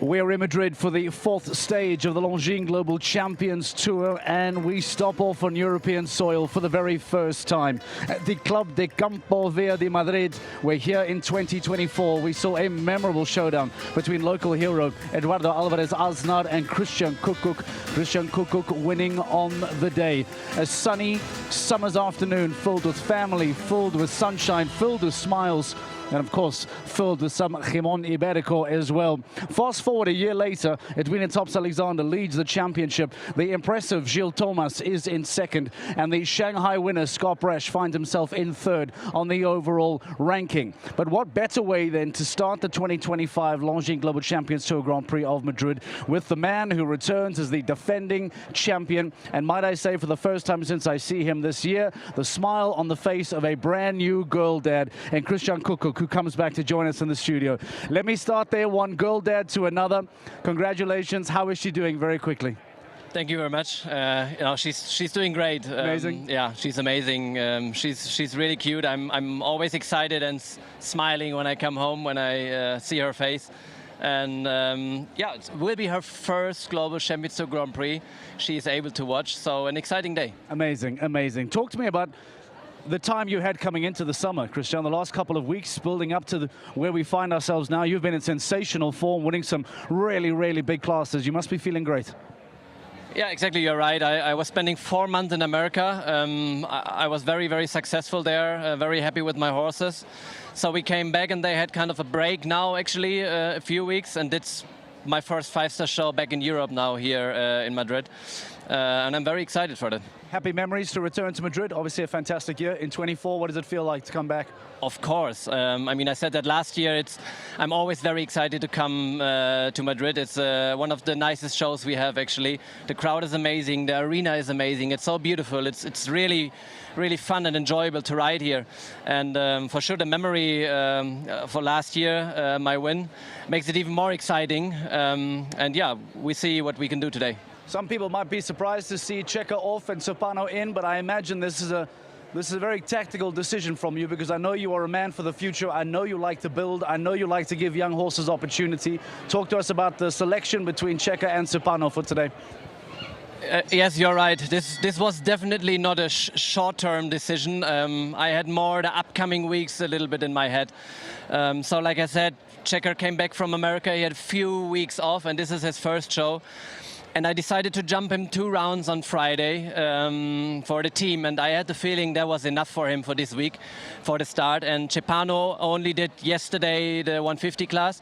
We're in Madrid for the fourth stage of the Longines Global Champions Tour, and we stop off on European soil for the very first time. At the Club de Campo Verde Madrid, we're here in 2024. We saw a memorable showdown between local hero Eduardo Alvarez Aznar and Christian Cuk. Christian Cuk winning on the day. A sunny summer's afternoon filled with family, filled with sunshine, filled with smiles, and of course filled with some Jamón Ibérico as well. Fast forward a year later, Edwin Tops Alexander leads the championship. The impressive Gilles Thomas is in second, and the Shanghai winner Scott Bresch finds himself in third on the overall ranking. But what better way than to start the 2025 Longines Global Champions Tour Grand Prix of Madrid with the man who returns as the defending champion, and might I say for the first time since I see him this year, the smile on the face of a brand new girl dad, and Christian Cuk, who comes back to join us in the studio. Let me start there, one girl dad to another. Congratulations. How is she doing, very quickly? Thank you very much. She's doing great. Amazing. Yeah, she's amazing. She's really cute. I'm always excited and smiling when I come home, when I see her face. And yeah, it will be her first Global Champions Tour Grand Prix she is able to watch. So an exciting day. Amazing, amazing. Talk to me about the time you had coming into the summer, Christian, the last couple of weeks building up to where we find ourselves now. You've been in sensational form, winning some really, really big classes. You must be feeling great. Yeah, exactly. You're right. I was spending 4 months in America. I was very, very successful there, very happy with my horses. So we came back and they had kind of a break now, actually, a few weeks. And it's my first 5-star show back in Europe now here in Madrid. And I'm very excited for that. Happy memories to return to Madrid. Obviously a fantastic year. In 24, what does it feel like to come back? Of course. I mean, I said that last year. I'm always very excited to come to Madrid. It's one of the nicest shows we have, actually. The crowd is amazing. The arena is amazing. It's so beautiful. It's really, really fun and enjoyable to ride here. And for sure, the memory for last year, my win, makes it even more exciting. And yeah, we see what we can do today. Some people might be surprised to see Checker off and Serpano in, but I imagine this is a very tactical decision from you, because I know you are a man for the future. I know you like to build. I know you like to give young horses opportunity. Talk to us about the selection between Checker and Serpano for today. Yes, you're right. This was definitely not a short-term decision. I had more the upcoming weeks a little bit in my head. So like I said, Checker came back from America. He had a few weeks off, and this is his first show. And I decided to jump him 2 rounds on Friday for the team. And I had the feeling that was enough for him for this week, for the start. And Cepano only did yesterday the 150 class.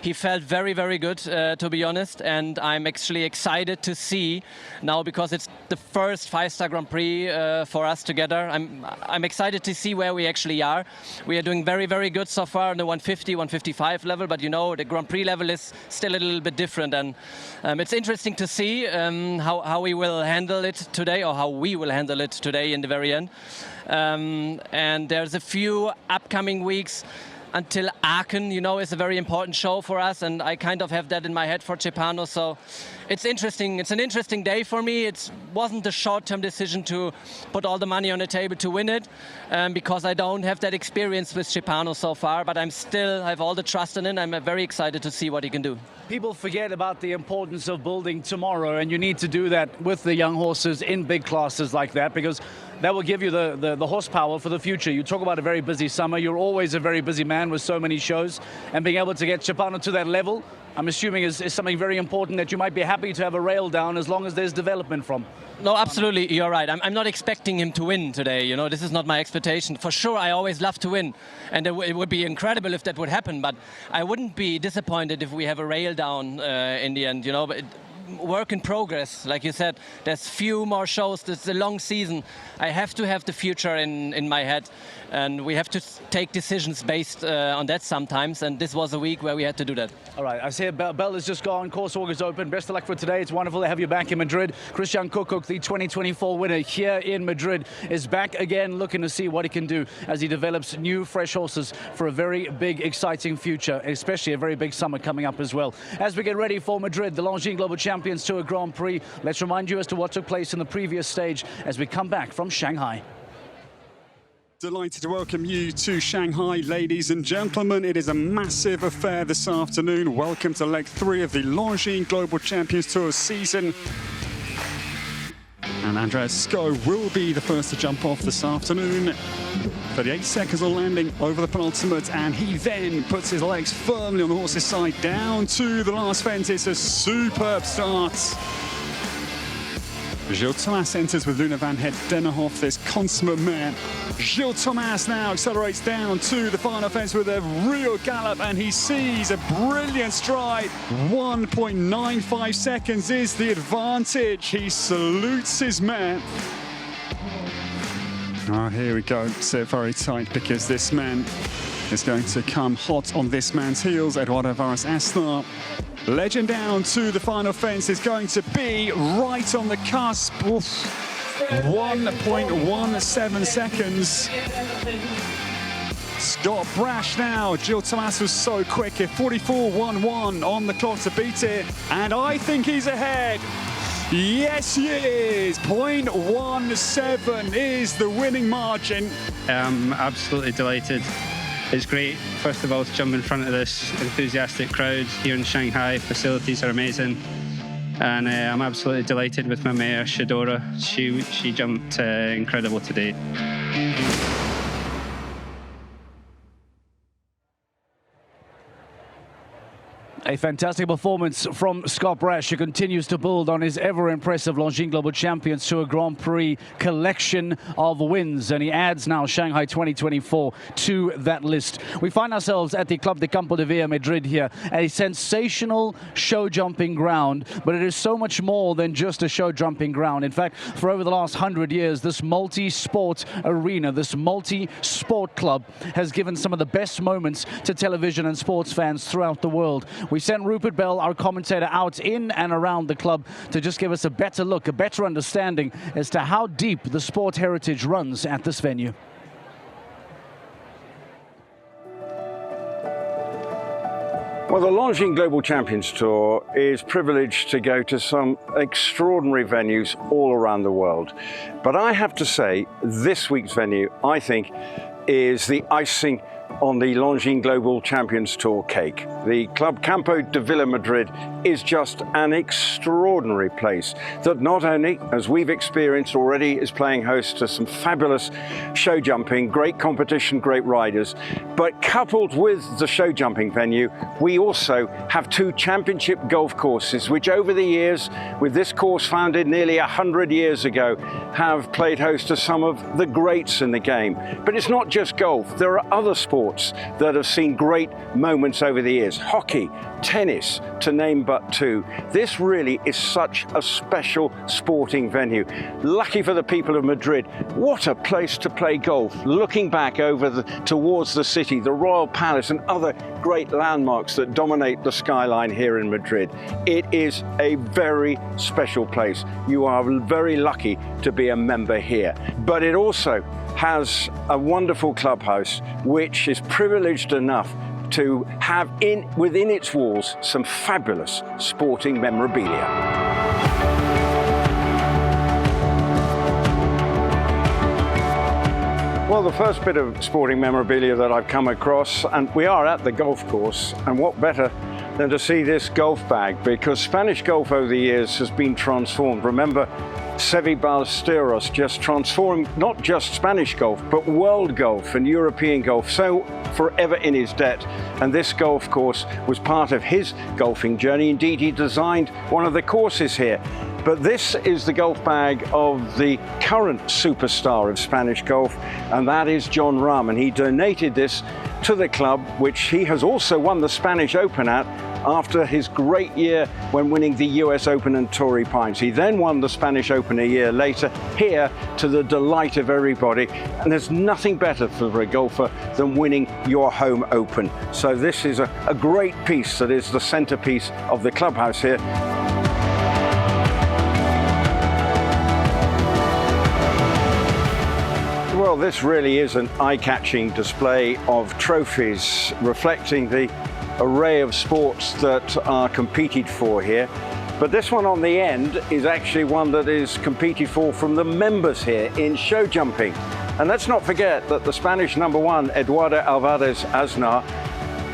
He felt very, very good, to be honest. And I'm actually excited to see now, because it's the first 5-star Grand Prix for us together. I'm excited to see where we actually are. We are doing very, very good so far on the 150, 155 level. But you know, the Grand Prix level is still a little bit different. And it's interesting to see how we will handle it today, or how we will handle it today in the very end. And there's a few upcoming weeks until Aachen, you know, is a very important show for us, and I kind of have that in my head for Cepano. So it's interesting. It's an interesting day for me. It wasn't a short-term decision to put all the money on the table to win it, because I don't have that experience with Cepano so far, but I have all the trust in it. I'm very excited to see what he can do. People forget about the importance of building tomorrow, and you need to do that with the young horses in big classes like that, because that will give you the horsepower for the future. You talk about a very busy summer. You're always a very busy man with so many shows, and being able to get Cepano to that level, I'm assuming is something very important that you might be happy to have a rail down as long as there's development from. No, absolutely, you're right. I'm not expecting him to win today. You know, this is not my expectation. For sure, I always love to win, and it would be incredible if that would happen. But I wouldn't be disappointed if we have a rail down in the end. You know, but work in progress, like you said. There's few more shows. It's a long season. I have to have the future in my head, and we have to take decisions based on that sometimes. And this was a week where we had to do that. All right, I see a bell has just gone. Course walk is open. Best of luck for today. It's wonderful to have you back in Madrid. Christian Cuk, the 2024 winner here in Madrid, is back again, looking to see what he can do as he develops new, fresh horses for a very big, exciting future, especially a very big summer coming up as well. As we get ready for Madrid, the Longines Global Champions Tour Grand Prix, let's remind you as to what took place in the previous stage as we come back from Shanghai. Delighted to welcome you to Shanghai, ladies and gentlemen. It is a massive affair this afternoon. Welcome to leg 3 of the Longines Global Champions Tour season. And Andreas Sko will be the first to jump off this afternoon. 38 seconds on landing over the penultimate, and he then puts his legs firmly on the horse's side down to the last fence. It's a superb start. Gilles Thomas enters with Luna van Het Dennerhoff, this consummate man. Gilles Thomas now accelerates down to the final fence with a real gallop, and he sees a brilliant stride. 1.95 seconds is the advantage. He salutes his man. Oh, here we go. Sit very tight, because this man is going to come hot on this man's heels. Eduardo Varas-Asnar. Legend down to the final fence is going to be right on the cusp. 1.17 seconds. Scott Brash now. Gilles Thomas was so quick here. 44.11 on the clock to beat it. And I think he's ahead. Yes, he is. 0.17 is the winning margin. I'm absolutely delighted. It's great, first of all, to jump in front of this enthusiastic crowd here in Shanghai. Facilities are amazing. And I'm absolutely delighted with my mare, Shadora. She jumped incredible today. A fantastic performance from Scott Brash, who continues to build on his ever-impressive Longines Global Champions Tour Grand Prix collection of wins, and he adds now Shanghai 2024 to that list. We find ourselves at the Club de Campo de Via Madrid here, a sensational show jumping ground, but it is so much more than just a show jumping ground. In fact, for over the last 100 years, this multi-sport arena, this multi-sport club has given some of the best moments to television and sports fans throughout the world. We sent Rupert Bell, our commentator, out in and around the club to just give us a better look, a better understanding as to how deep the sport heritage runs at this venue. Well, the Longines Global Champions Tour is privileged to go to some extraordinary venues all around the world. But I have to say, this week's venue, I think, is the icing on the Longines Global Champions Tour cake. The Club Campo de Villa Madrid is just an extraordinary place that not only, as we've experienced already, is playing host to some fabulous show jumping, great competition, great riders, but coupled with the show jumping venue, we also have 2 championship golf courses, which over the years, with this course founded nearly 100 years ago, have played host to some of the greats in the game. But it's not just golf. There are other sports that have seen great moments over the years. Hockey, tennis, to name but 2. This really is such a special sporting venue. Lucky for the people of Madrid. What a place to play golf. Looking back over towards the city, the Royal Palace and other great landmarks that dominate the skyline here in Madrid. It is a very special place. You are very lucky to be a member here. But it also has a wonderful clubhouse which is privileged enough to have within its walls some fabulous sporting memorabilia. Well, the first bit of sporting memorabilia that I've come across, and we are at the golf course, and what better than to see this golf bag, because Spanish golf over the years has been transformed. Remember, Seve Ballesteros just transformed not just Spanish golf, but world golf and European golf, so forever in his debt. And this golf course was part of his golfing journey. Indeed, he designed one of the courses here. But this is the golf bag of the current superstar of Spanish golf, and that is Jon Rahm. And he donated this to the club, which he has also won the Spanish Open at, after his great year when winning the US Open and Torrey Pines. He then won the Spanish Open a year later here, to the delight of everybody. And there's nothing better for a golfer than winning your home Open. So this is a great piece that is the centerpiece of the clubhouse here. Well, this really is an eye-catching display of trophies reflecting the array of sports that are competed for here. But this one on the end is actually one that is competed for from the members here in show jumping. And let's not forget that the Spanish number one, Eduardo Alvarez Aznar,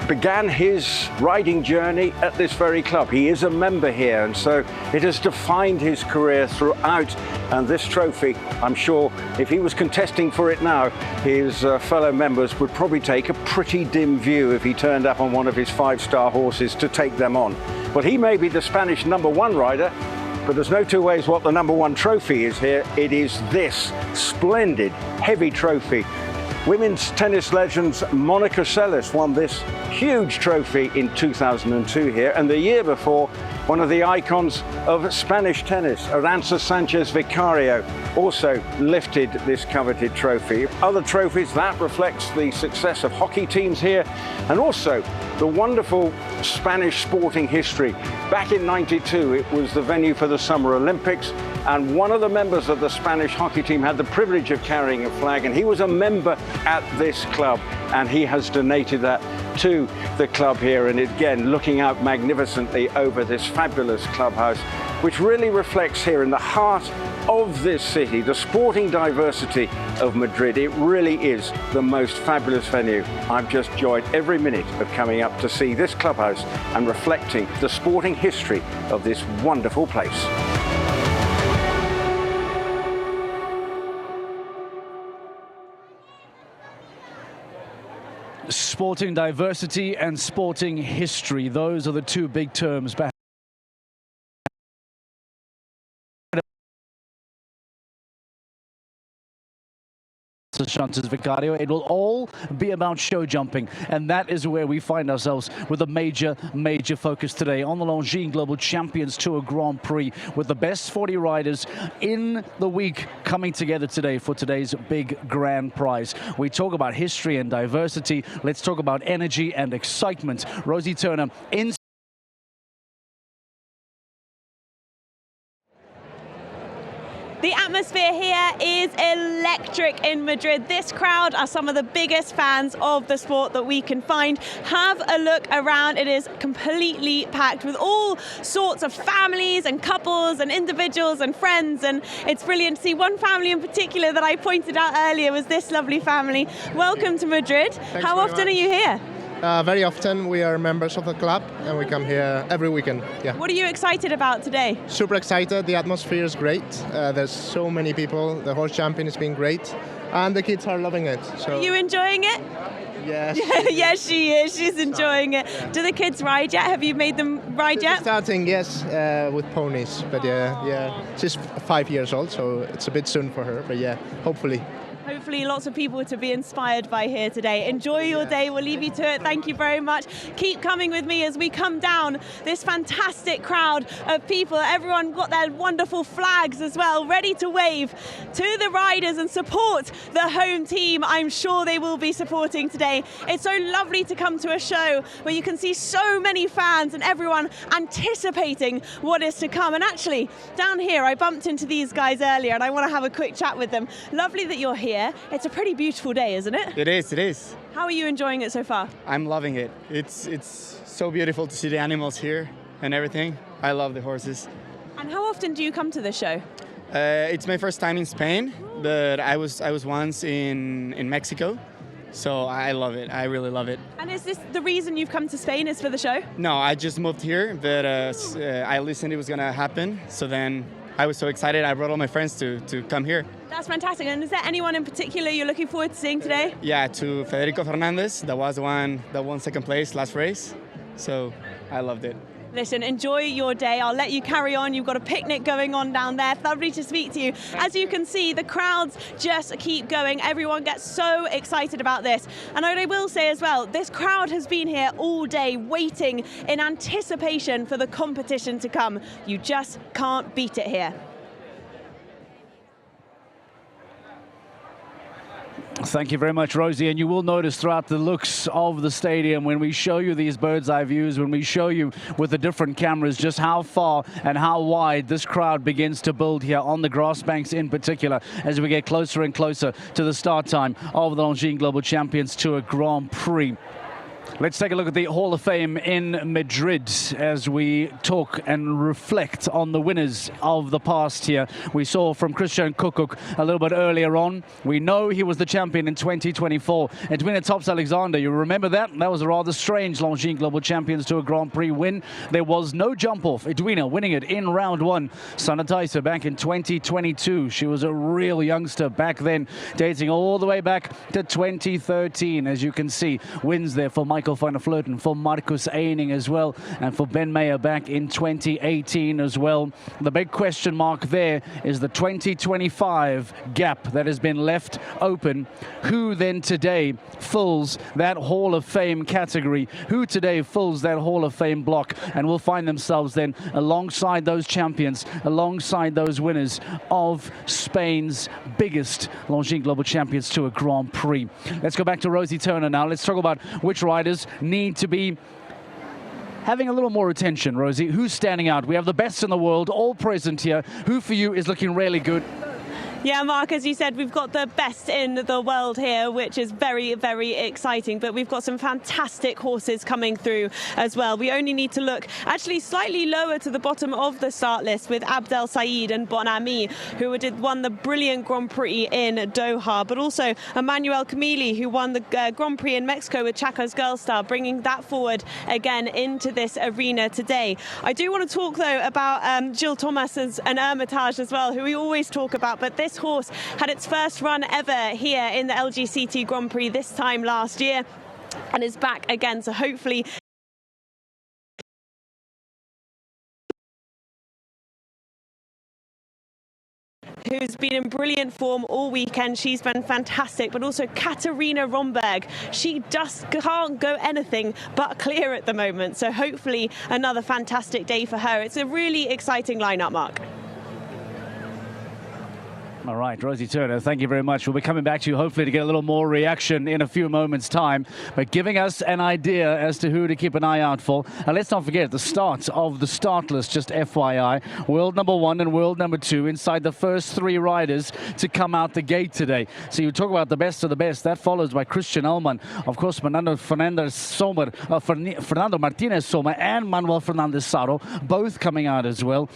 began his riding journey at this very club. He is a member here, and so it has defined his career throughout. And this trophy, I'm sure if he was contesting for it now, his fellow members would probably take a pretty dim view if he turned up on one of his 5-star horses to take them on. Well, he may be the Spanish number one rider, but there's no two ways what the number one trophy is here. It is this splendid, heavy trophy. Women's tennis legends Monica Seles won this huge trophy in 2002 here, and the year before, one of the icons of Spanish tennis, Arantxa Sanchez Vicario, also lifted this coveted trophy. Other trophies, that reflects the success of hockey teams here, and also the wonderful Spanish sporting history. Back in '92, it was the venue for the Summer Olympics, and one of the members of the Spanish hockey team had the privilege of carrying a flag, and he was a member at this club, and he has donated that to the club here, and again looking out magnificently over this fabulous clubhouse, which really reflects here in the heart of this city, the sporting diversity of Madrid. It really is the most fabulous venue. I've just enjoyed every minute of coming up to see this clubhouse and reflecting the sporting history of this wonderful place. Sporting diversity and sporting history, those are the two big terms behind Sanchez Vicario. It will all be about show jumping, and that is where we find ourselves with a major focus today on the Longines Global Champions Tour Grand Prix, with the best 40 riders in the week coming together today for today's big grand prize. We talk about history and diversity. Let's talk about energy and excitement. Rosie Turner in The atmosphere here is electric in Madrid. This crowd are some of the biggest fans of the sport that we can find. Have a look around. It is completely packed with all sorts of families and couples and individuals and friends, and it's brilliant to see. One family in particular that I pointed out earlier was this lovely family. Welcome to Madrid. Thanks How often are you here? Very often. We are members of the club and we come here every weekend. Yeah. What are you excited about today? Super excited. The atmosphere is great. There's so many people. The horse champion has been great, and the kids are loving it. So. Are you enjoying it? Yes. Yes, she is. She's enjoying it. Yeah. Do the kids ride yet? Have you made them ride yet? Starting, yes, with ponies. But yeah. She's 5 years old, so it's a bit soon for her. But yeah, hopefully. Hopefully lots of people to be inspired by here today. Enjoy your day. We'll leave you to it. Thank you very much. Keep coming with me as we come down this fantastic crowd of people. Everyone got their wonderful flags as well, ready to wave to the riders and support the home team. I'm sure they will be supporting today. It's so lovely to come to a show where you can see so many fans and everyone anticipating what is to come. And actually, down here, I bumped into these guys earlier and I want to have a quick chat with them. Lovely that you're here. It's a pretty beautiful day, isn't it? It is. How are you enjoying it so far? I'm loving it. It's so beautiful to see the animals here and everything. I love the horses. And how often do you come to the show? It's my first time in Spain, but I was once in Mexico, so I love it. I really love it. And is this the reason you've come to Spain, is for the show? No, I just moved here, but I listened it was gonna happen, so then I was so excited. I brought all my friends to come here. That's fantastic. And is there anyone in particular you're looking forward to seeing today? Yeah, to Federico Fernandez. That was the one that won second place last race. So I loved it. Listen, enjoy your day. I'll let you carry on. You've got a picnic going on down there. Lovely to speak to you. As you can see, the crowds just keep going. Everyone gets so excited about this. And what I will say as well, this crowd has been here all day waiting in anticipation for the competition to come. You just can't beat it here. Thank you very much, Rosie. And you will notice throughout the looks of the stadium, when we show you these bird's eye views, when we show you with the different cameras just how far and how wide this crowd begins to build here on the grass banks in particular, as we get closer and closer to the start time of the Longines Global Champions Tour Grand Prix. Let's take a look at the Hall of Fame in Madrid as we talk and reflect on the winners of the past here. We saw from Christian Cuk a little bit earlier on. We know he was the champion in 2024. Edwina Tops Alexander, you remember that? That was a rather strange Longines Global Champions Tour Grand Prix win. There was no jump off. Edwina winning it in round one. Sanne Thijssen back in 2022. She was a real youngster back then, dating all the way back to 2013. As you can see, wins there for Michael van der Vleuten, for Marcus Eining as well, and for Ben Meyer back in 2018 as well. The big question mark there is the 2025 gap that has been left open. Who then today fills that Hall of Fame category? Who today fills that Hall of Fame block and will find themselves then alongside those champions, alongside those winners of Spain's biggest Longines Global Champions Tour Grand Prix? Let's go back to Rosie Turner now. Let's talk about which riders need to be having a little more attention. Rosie, who's standing out? We have the best in the world all present here. Who for you is looking really good? Yeah, Mark, as you said, we've got the best in the world here, which is very, very exciting. But we've got some fantastic horses coming through as well. We only need to look actually slightly lower to the bottom of the start list with Abdel Said and Bon Ami, who won the brilliant Grand Prix in Doha. But also Emmanuel Camili, who won the Grand Prix in Mexico with Chaco's Girl Star, bringing that forward again into this arena today. I do want to talk, though, about Gilles Thomas and Hermitage as well, who we always talk about. But this horse had its first run ever here in the LGCT Grand Prix this time last year and is back again, so hopefully who's been in brilliant form all weekend. She's been fantastic, but also Katarina Romberg. She just can't go anything but clear at the moment, so hopefully another fantastic day for her. It's a really exciting lineup, Mark. All right, Rosie Turner, thank you very much. We'll be coming back to you hopefully to get a little more reaction in a few moments' time, but giving us an idea as to who to keep an eye out for. And let's not forget the start of the start list, just FYI. World number 1 and world number 2 inside the first 3 riders to come out the gate today. So you talk about the best of the best. That follows by Christian Ellman, of course, Fernando Martinez Sommer and Manuel Fernandez Saro, both coming out as well.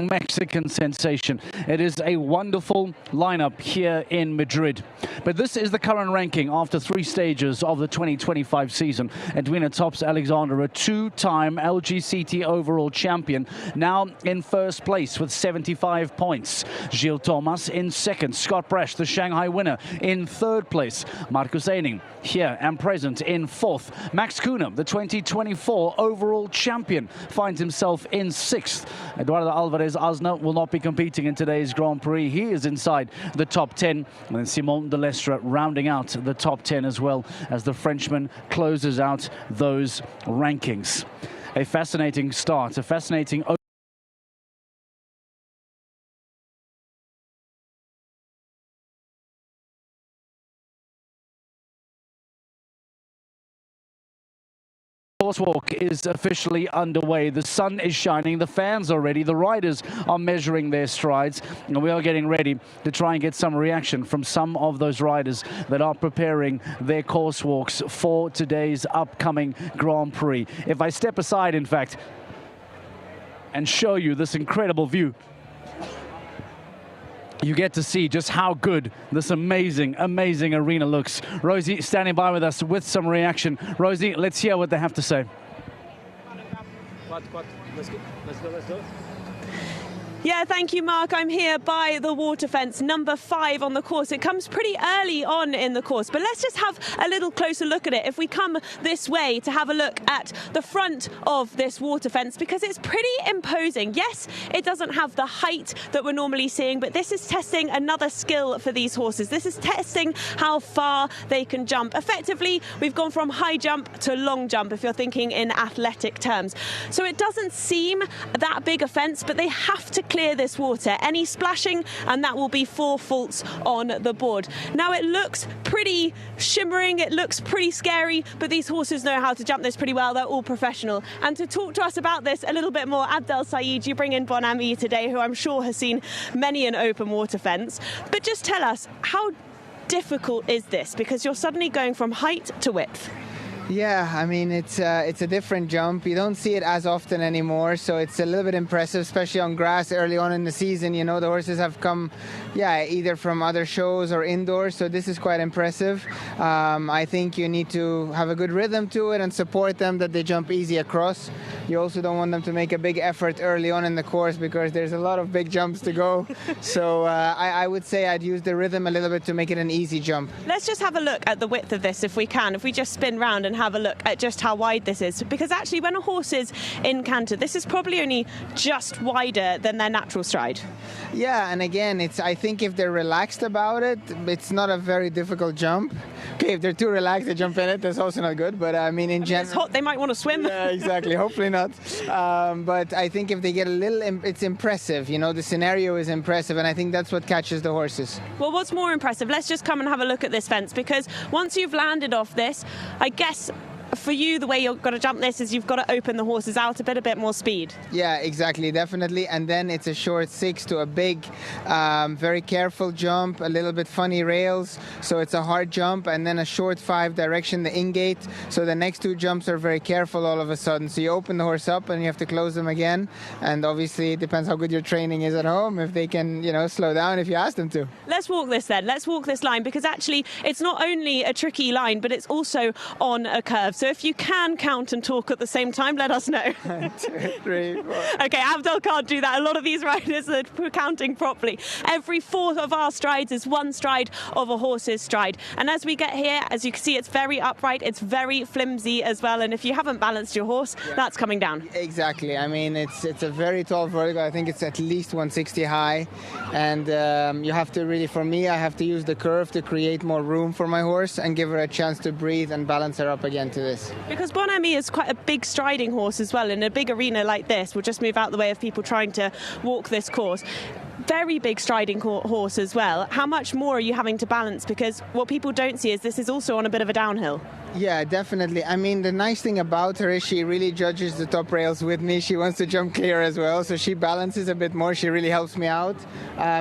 Mexican sensation. It is a wonderful lineup here in Madrid. But this is the current ranking after 3 stages of the 2025 season. Edwina Tops Alexander, a 2-time LGCT overall champion, now in first place with 75 points. Gilles Thomas in second. Scott Brash, the Shanghai winner, in third place. Marcus Eining here and present in fourth. Max Kuhne, the 2024 overall champion, finds himself in sixth. Eduardo Alvarez Asna will not be competing in today's Grand Prix. He is inside the top 10. And then Simon de Lestre rounding out the top 10 as well as the Frenchman closes out those rankings. A fascinating start, a fascinating Crosswalk is officially underway. The sun is shining, the fans are ready, the riders are measuring their strides, and we are getting ready to try and get some reaction from some of those riders that are preparing their course walks for today's upcoming Grand Prix. If I step aside, in fact, and show you this incredible view, you get to see just how good this amazing, amazing arena looks. Rosie standing by with us with some reaction. Rosie, let's hear what they have to say. Let's go. Yeah, thank you, Mark. I'm here by the water fence, number 5 on the course. It comes pretty early on in the course, but let's just have a little closer look at it. If we come this way to have a look at the front of this water fence, because it's pretty imposing. Yes, it doesn't have the height that we're normally seeing, but this is testing another skill for these horses. This is testing how far they can jump. Effectively, we've gone from high jump to long jump, if you're thinking in athletic terms. So it doesn't seem that big a fence, but they have to clear this water. Any splashing and that will be 4 faults on the board. Now it looks pretty shimmering, it looks pretty scary, but these horses know how to jump this pretty well. They're all professional. And to talk to us about this a little bit more, Abdel Saeed, you bring in Bon Ami today, who I'm sure has seen many an open water fence. But just tell us, how difficult is this? Because you're suddenly going from height to width. Yeah, I mean, it's a different jump. You don't see it as often anymore, so it's a little bit impressive, especially on grass early on in the season. You know, the horses have come, either from other shows or indoors, so this is quite impressive. I think you need to have a good rhythm to it and support them that they jump easy across. You also don't want them to make a big effort early on in the course because there's a lot of big jumps to go. So I would say I'd use the rhythm a little bit to make it an easy jump. Let's just have a look at the width of this if we can. If we just spin round and have a look at just how wide this is, because actually when a horse is in canter, this is probably only just wider than their natural stride. Yeah, and again, I think if they're relaxed about it, it's not a very difficult jump. Okay, if they're too relaxed, they jump in it, that's also not good, but I mean, in general... It's hot, they might want to swim. Yeah, exactly, hopefully not. But I think if they get a little, it's impressive, you know, the scenario is impressive, and I think that's what catches the horses. Well, what's more impressive, let's just come and have a look at this fence, because once you've landed off this, I guess for you, the way you've got to jump this is you've got to open the horses out a bit more speed. Yeah, exactly, definitely. And then it's a short 6 to a big, very careful jump, a little bit funny rails. So it's a hard jump, and then a short 5 direction, the in-gate. So the next 2 jumps are very careful all of a sudden. So you open the horse up and you have to close them again. And obviously it depends how good your training is at home, if they can, you know, slow down if you ask them to. Let's walk this then. Let's walk this line, because actually it's not only a tricky line, but it's also on a curve. So if you can count and talk at the same time, let us know. 1, 2, 3, 4. Okay, Abdel can't do that. A lot of these riders are counting properly. Every 4th of our strides is 1 stride of a horse's stride. And as we get here, as you can see, it's very upright, it's very flimsy as well. And if you haven't balanced your horse, that's coming down. Exactly. I mean, it's a very tall vertical. I think it's at least 160 high. And you have to really, for me, I have to use the curve to create more room for my horse and give her a chance to breathe and balance her up again to this. Because Bon Ami is quite a big striding horse as well. In a big arena like this, we'll just move out the way of people trying to walk this course. Very big striding horse as well. How much more are you having to balance? Because what people don't see is this is also on a bit of a downhill. Yeah, definitely. I mean, the nice thing about her is she really judges the top rails with me. She wants to jump clear as well, so she balances a bit more. She really helps me out.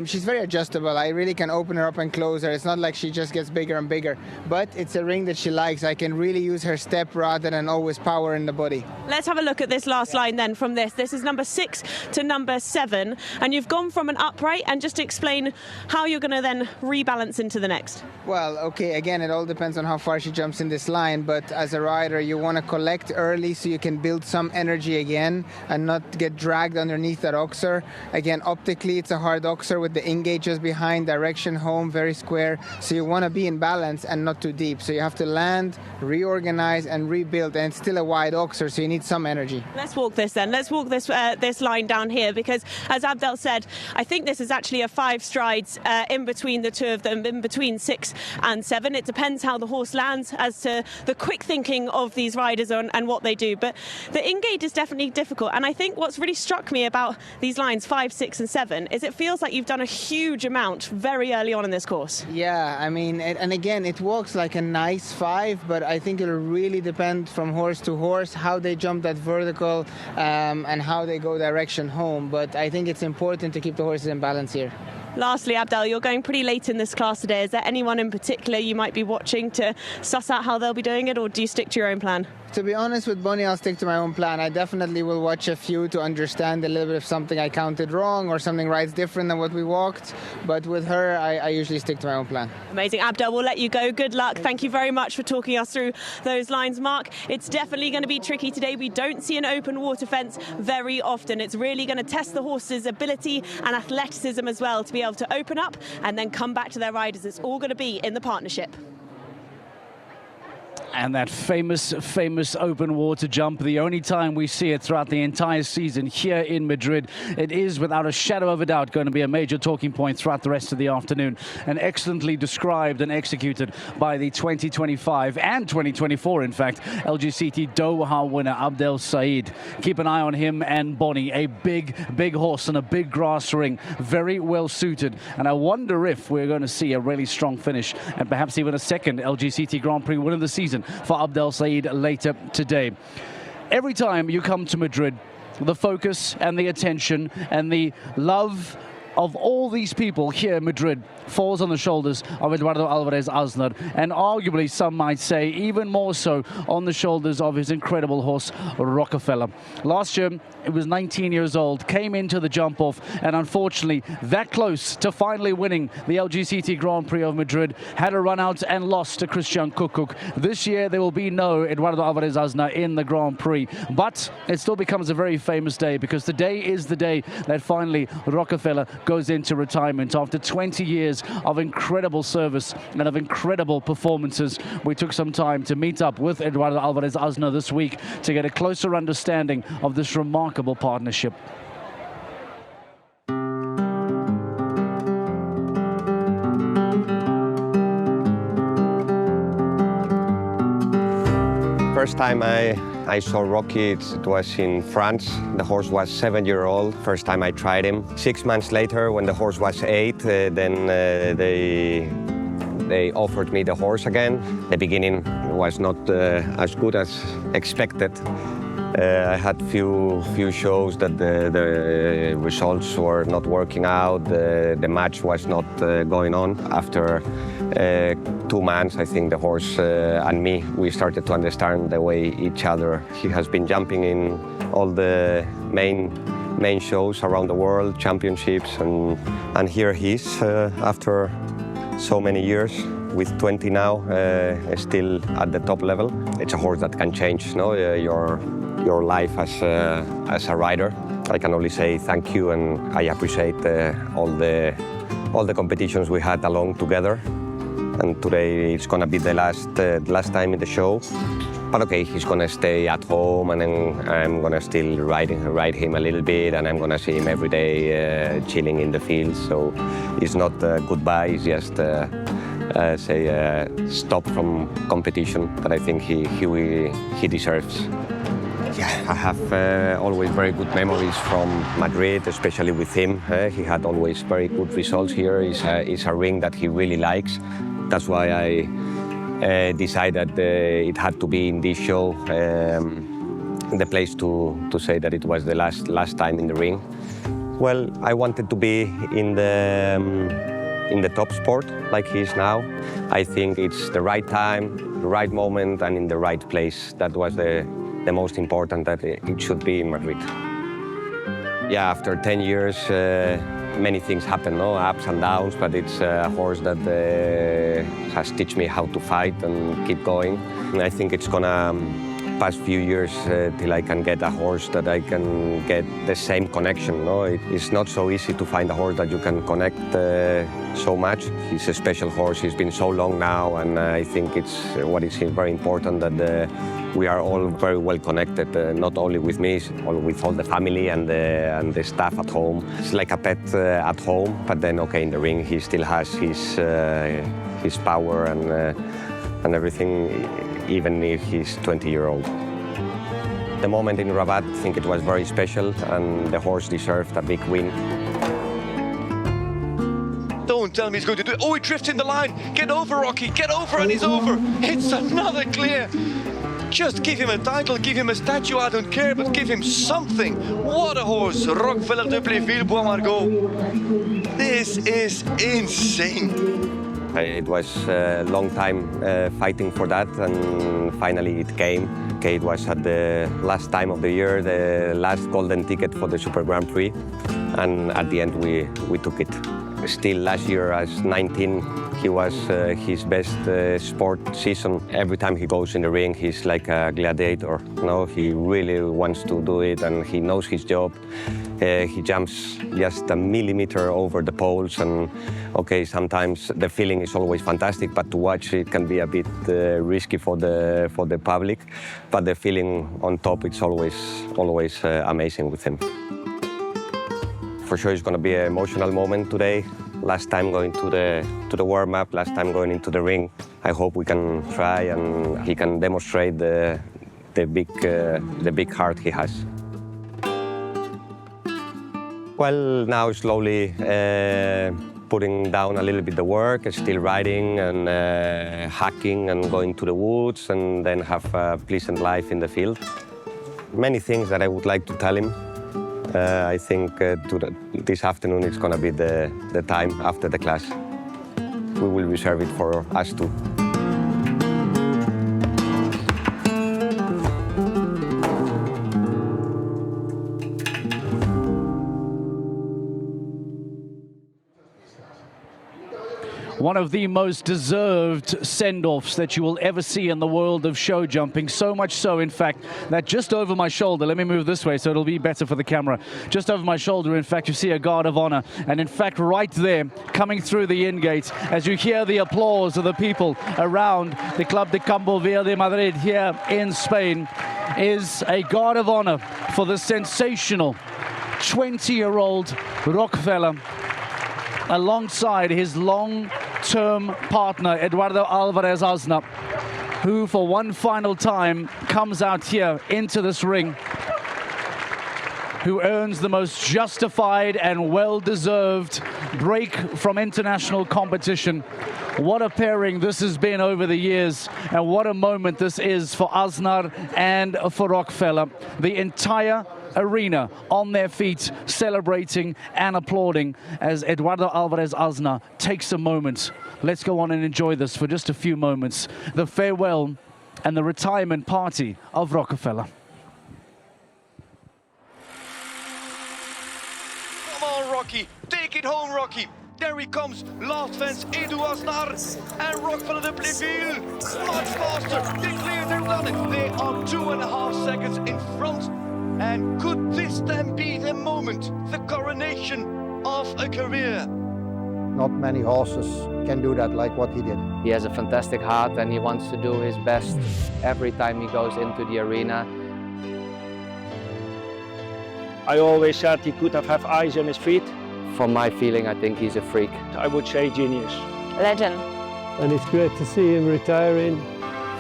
She's very adjustable. I really can open her up and close her. It's not like she just gets bigger and bigger, but it's a ring that she likes. I can really use her step rather than always power in the body. Let's have a look at this last line then from this. This is number 6 to number 7, and you've gone from an upright, and just to explain how you're going to then rebalance into the next. Well, okay, again, it all depends on how far she jumps in this line, but as a rider, you want to collect early so you can build some energy again and not get dragged underneath that oxer. Again, optically, it's a hard oxer with the in-gate just behind, direction home, very square, so you want to be in balance and not too deep. So you have to land, reorganize, and rebuild, and it's still a wide oxer, so you need some energy. Let's walk this then. Let's walk this line down here, because as Abdel said, I think this is actually a 5 strides in between the 2 of them, in between 6 and 7. It depends how the horse lands as to the quick thinking of these riders and what they do. But the in-gate is definitely difficult. And I think what's really struck me about these lines 5, 6 and 7 is it feels like you've done a huge amount very early on in this course. Yeah, I mean, and again, it walks like a nice 5, but I think it'll really depend from horse to horse how they jump that vertical and how they go direction home. But I think it's important to keep the horses in balance here. Lastly, Abdel, you're going pretty late in this class today. Is there anyone in particular you might be watching to suss out how they'll be doing it, or do you stick to your own plan? To be honest with Bonnie, I'll stick to my own plan. I definitely will watch a few to understand a little bit if something I counted wrong or something rides different than what we walked. But with her, I usually stick to my own plan. Amazing. Abdel, we'll let you go. Good luck. Thank you very much for talking us through those lines. Mark, it's definitely going to be tricky today. We don't see an open water fence very often. It's really going to test the horse's ability and athleticism as well to be able to open up and then come back to their riders. It's all going to be in the partnership. And that famous open water jump, the only time we see it throughout the entire season here in Madrid. It is, without a shadow of a doubt, going to be a major talking point throughout the rest of the afternoon, and excellently described and executed by the 2025 and 2024, in fact, LGCT Doha winner Abdel Said. Keep an eye on him and Bonnie, a big horse on a big grass ring, very well suited, and I wonder if we're going to see a really strong finish and perhaps even a second LGCT Grand Prix win of the season for Abdel Said later today. Every time you come to Madrid, the focus and the attention and the love of all these people here in Madrid falls on the shoulders of Eduardo Alvarez Asnar, and arguably some might say even more so on the shoulders of his incredible horse Rockefeller. Last year it was 19 years old, came into the jump off, and unfortunately that close to finally winning the LGCT Grand Prix of Madrid, had a run out and lost to Christian Cuk. This year there will be no Eduardo Alvarez Asnar in the Grand Prix, but it still becomes a very famous day, because today is the day that finally Rockefeller goes into retirement after 20 years of incredible service and of incredible performances. We took some time to meet up with Eduardo Alvarez Asnar this week to get a closer understanding of this remarkable partnership. First time I saw Rocky, it was in France. The horse was 7-year-old. First time I tried him. 6 months later, when the horse was 8, then they offered me the horse again. The beginning was not as good as expected. I had few shows that the results were not working out. The match was not going on. After 2 months, I think the horse and me, we started to understand the way each other. He has been jumping in all the main shows around the world, championships, and here he is after so many years. With 20 now, still at the top level. It's a horse that can change, no? Your life as a rider. I can only say thank you, and I appreciate all the competitions we had along together. And today it's gonna be the last time in the show. But okay, he's gonna stay at home, and then I'm gonna still ride him a little bit, and I'm gonna see him every day chilling in the field. So it's not goodbye, it's just stop from competition that I think he deserves. Yeah, I have always very good memories from Madrid, especially with him. He had always very good results here. It's a ring that he really likes. That's why I decided it had to be in this show, the place to say that it was the last time in the ring. Well, I wanted to be in the top sport like he is now. I think it's the right time, the right moment, and in the right place. That was the most important, that it should be in Madrid. Yeah, after 10 years, many things happen, no? Ups and downs, but it's a horse that has taught me how to fight and keep going. And I think it's gonna pass few years till I can get a horse that I can get the same connection. No? It's not so easy to find a horse that you can connect so much. He's a special horse. He's been so long now, and I think it's what is very important that we are all very well connected, not only with me, with all the family and the staff at home. It's like a pet at home, but then okay, in the ring he still has his power and everything, even if he's 20-year-old. The moment in Rabat, I think it was very special, and the horse deserved a big win. Don't tell me he's going to do it. Oh, he drifts in the line. Get over, Rocky. Get over, and he's over. It's another clear. Just give him a title, give him a statue, I don't care, but give him something. What a horse, Rockefeller de Pléville, Bois-Margaux. This is insane. It was a long time fighting for that, and finally it came. Okay, it was at the last time of the year, the last golden ticket for the Super Grand Prix, and at the end we took it. Still last year, as 19, he was his best sport season. Every time he goes in the ring, he's like a gladiator. No, he really wants to do it, and he knows his job. He jumps just a millimeter over the poles, and okay, sometimes the feeling is always fantastic, but to watch it can be a bit risky for the public. But the feeling on top, it's always amazing with him. For sure, it's going to be an emotional moment today. Last time going to the warm-up, last time going into the ring. I hope we can try and he can demonstrate the big heart he has. Well, now slowly putting down a little bit the work, still riding and hacking and going to the woods and then have a pleasant life in the field. Many things that I would like to tell him. I think this afternoon it's going to be the time after the class. We will reserve it for us too. One of the most deserved send-offs that you will ever see in the world of show jumping. So much so, in fact, that just over my shoulder, let me move this way so it'll be better for the camera. Just over my shoulder, in fact, you see a guard of honor. And in fact, right there, coming through the in-gate, as you hear the applause of the people around the Club de Campo Verde Madrid here in Spain, is a guard of honor for the sensational 20-year-old Rockefeller, alongside his long-term partner, Eduardo Alvarez Asna, who for one final time comes out here into this ring, who earns the most justified and well-deserved break from international competition. What a pairing this has been over the years, and what a moment this is for Asnar and for Rockefeller. The entire arena on their feet, celebrating and applauding as Eduardo Alvarez Asna takes a moment. Let's go on and enjoy this for just a few moments. The farewell and the retirement party of Rockefeller. Come on, Rocky. Take it home, Rocky. There he comes. Last fence, Edu Asnar and Rockefeller de Plaisville. Much faster. They cleared their run. They are 2.5 seconds in front. And could this then be the moment, the coronation of a career? Not many horses can do that like what he did. He has a fantastic heart and he wants to do his best every time he goes into the arena. I always said he could have eyes on his feet. From my feeling, I think he's a freak. I would say genius. Legend. And it's great to see him retiring,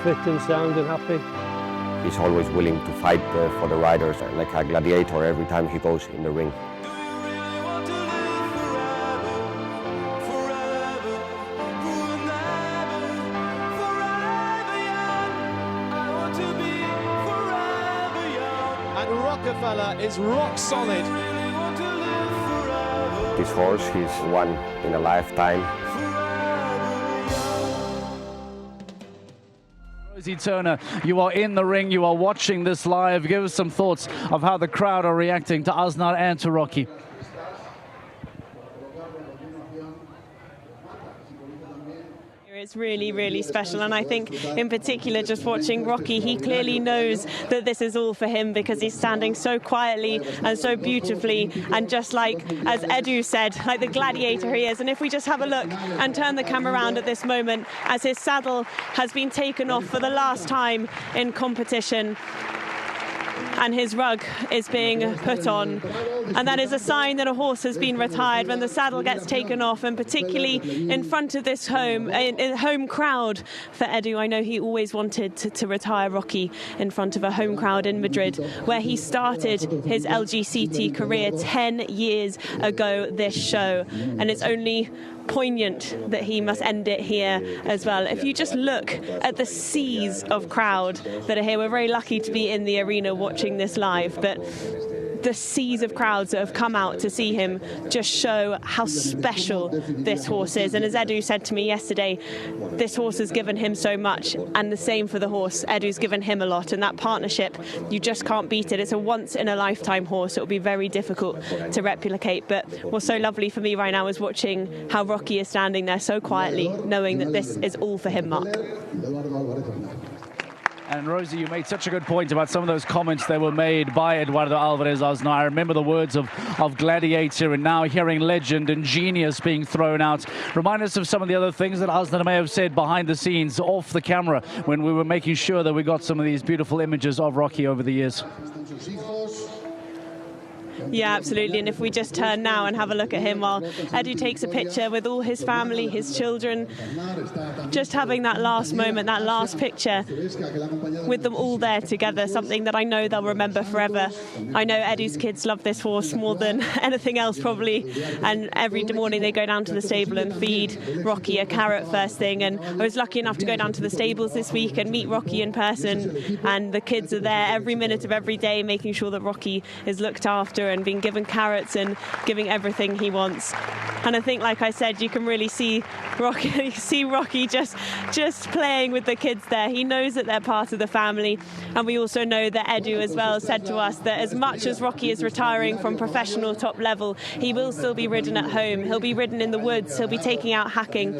fit and sound and happy. He's always willing to fight for the riders, like a gladiator every time he goes in the ring. And Rockefeller is rock solid. This horse, he's one in a lifetime. Rosie Turner, you are in the ring, you are watching this live. Give us some thoughts of how the crowd are reacting to Asnar and to Rocky. It's really, really special, and I think in particular just watching Rocky, he clearly knows that this is all for him because he's standing so quietly and so beautifully, and just like as Edu said, like the gladiator he is. And if we just have a look and turn the camera around at this moment as his saddle has been taken off for the last time in competition and his rug is being put on, and that is a sign that a horse has been retired when the saddle gets taken off, and particularly in front of this home crowd for Edu. I know he always wanted to retire Rocky in front of a home crowd in Madrid, where he started his LGCT career 10 years ago this show, and it's only poignant that he must end it here as well. If you just look at the seas of crowd that are here, we're very lucky to be in the arena watching this live, but the seas of crowds that have come out to see him just show how special this horse is. And as Edu said to me yesterday, this horse has given him so much, and the same for the horse. Edu's given him a lot, and that partnership, you just can't beat it. It's a once-in-a-lifetime horse. It will be very difficult to replicate. But what's so lovely for me right now is watching how Rocky is standing there so quietly, knowing that this is all for him, Mark. And Rosie, you made such a good point about some of those comments that were made by Eduardo Alvarez Asnar. I remember the words of gladiator, and now hearing legend and genius being thrown out. Remind us of some of the other things that Asnar may have said behind the scenes, off the camera, when we were making sure that we got some of these beautiful images of Rocky over the years. Yeah, absolutely. And if we just turn now and have a look at him while Edu takes a picture with all his family, his children, just having that last moment, that last picture with them all there together, something that I know they'll remember forever. I know Edu's kids love this horse more than anything else probably, and every morning they go down to the stable and feed Rocky a carrot first thing. And I was lucky enough to go down to the stables this week and meet Rocky in person, and the kids are there every minute of every day making sure that Rocky is looked after and being given carrots and giving everything he wants. And I think, like I said, you can really see Rocky just playing with the kids there. He knows that they're part of the family, and we also know that Edu as well said to us that as much as Rocky is retiring from professional top level, he will still be ridden at home. He'll be ridden in the woods, he'll be taking out hacking,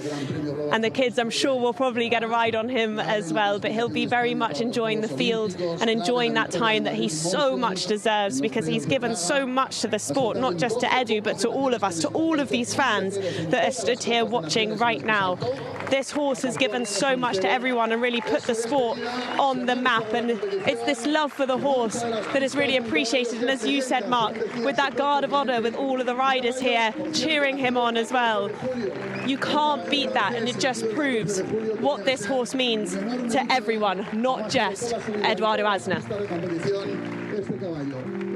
and the kids, I'm sure, will probably get a ride on him as well, but he'll be very much enjoying the field and enjoying that time that he so much deserves, because he's given so much to the sport, not just to Edu but to all of us, to all of these fans that are stood here watching right now. This horse has given so much to everyone and really put the sport on the map, and it's this love for the horse that is really appreciated. And as you said, Mark, with that guard of honour, with all of the riders here cheering him on as well, you can't beat that, and it just proves what this horse means to everyone, not just Eduardo Asnar.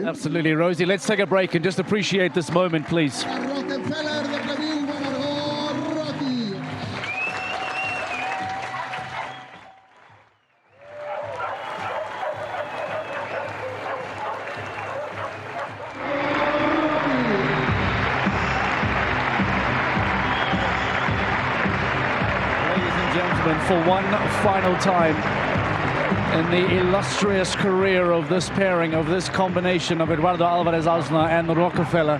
Absolutely, Rosie. Let's take a break and just appreciate this moment, please. For one final time in the illustrious career of this pairing, of this combination of Eduardo Alvarez Asnar and Rockefeller,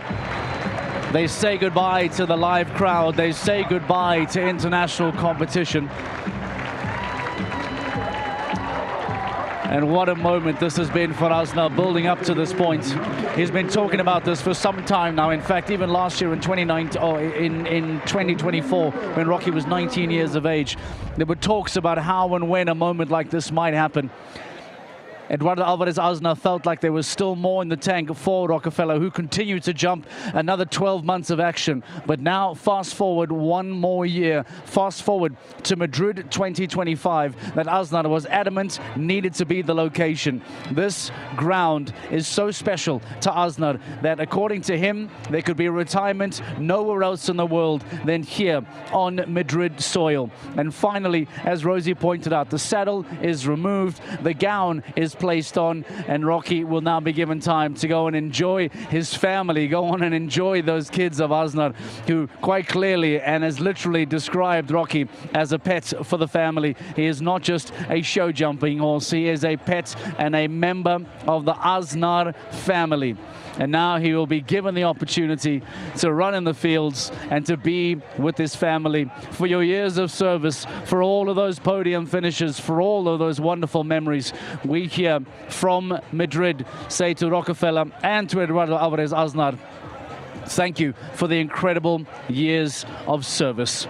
they say goodbye to the live crowd, they say goodbye to international competition. And what a moment this has been for Asnar, building up to this point. He's been talking about this for some time now. In fact, even last year in 2024, when Rocky was 19 years of age, there were talks about how and when a moment like this might happen. Eduardo Alvarez Asnar felt like there was still more in the tank for Rockefeller, who continued to jump another 12 months of action. But now, fast forward one more year, fast forward to Madrid 2025, that Asnar was adamant needed to be the location. This ground is so special to Asnar that, according to him, there could be a retirement nowhere else in the world than here on Madrid soil. And finally, as Rosie pointed out, the saddle is removed, the gown is placed on, and Rocky will now be given time to go and enjoy his family, go on and enjoy those kids of Asnar, who quite clearly and has literally described Rocky as a pet for the family. He is not just a show jumping horse, he is a pet and a member of the Asnar family. And now he will be given the opportunity to run in the fields and to be with his family for your years of service, for all of those podium finishes, for all of those wonderful memories. We here from Madrid say to Rockefeller and to Eduardo Alvarez Asnar, thank you for the incredible years of service.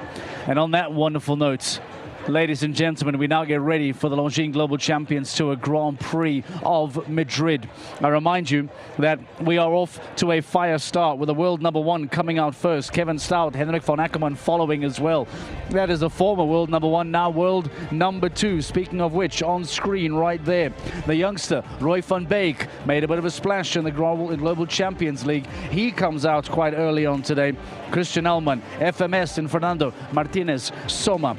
And on that wonderful note, ladies and gentlemen, we now get ready for the Longines Global Champions Tour Grand Prix of Madrid. I remind you that we are off to a fire start with the world #1 coming out first. Kevin Stout, Henrik von Ackermann following as well. That is a former world #1, now world #2. Speaking of which, on screen right there, the youngster Roy van Beek made a bit of a splash in the Global Champions League. He comes out quite early on today. Christian Ellman, FMS and Fernando Martinez Soma,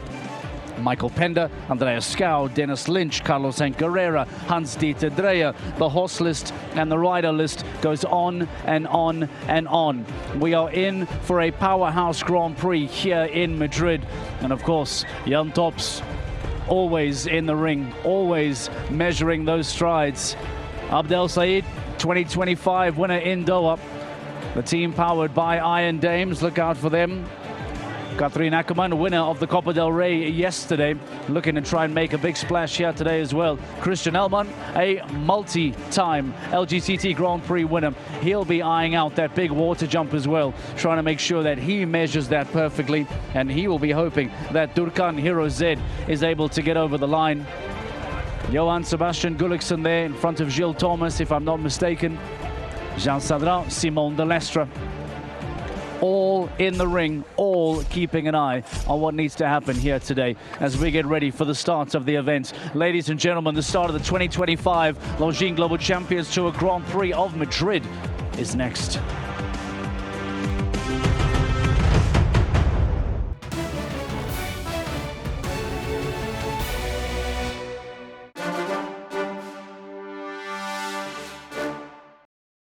Michael Pender, Andreas Skau, Dennis Lynch, Carlos Carrera, Hans-Dieter Dreyer. The horse list and the rider list goes on and on and on. We are in for a powerhouse Grand Prix here in Madrid. And of course, Jan Tops, always in the ring, always measuring those strides. Abdel Said, 2025 winner in Doha. The team powered by Iron Dames, look out for them. Catherine Ackermann, winner of the Copa del Rey yesterday, looking to try and make a big splash here today as well. Christian Cuk, a multi-time LGCT Grand Prix winner. He'll be eyeing out that big water jump as well, trying to make sure that he measures that perfectly, and he will be hoping that Durkan Hirozed is able to get over the line. Johan Sebastian Gulliksen there in front of Gilles Thomas, if I'm not mistaken. Jean Sadra, Simon de Lestre. All in the ring, all keeping an eye on what needs to happen here today as we get ready for the start of the event. Ladies and gentlemen, the start of the 2025 Longines Global Champions Tour Grand Prix of Madrid is next.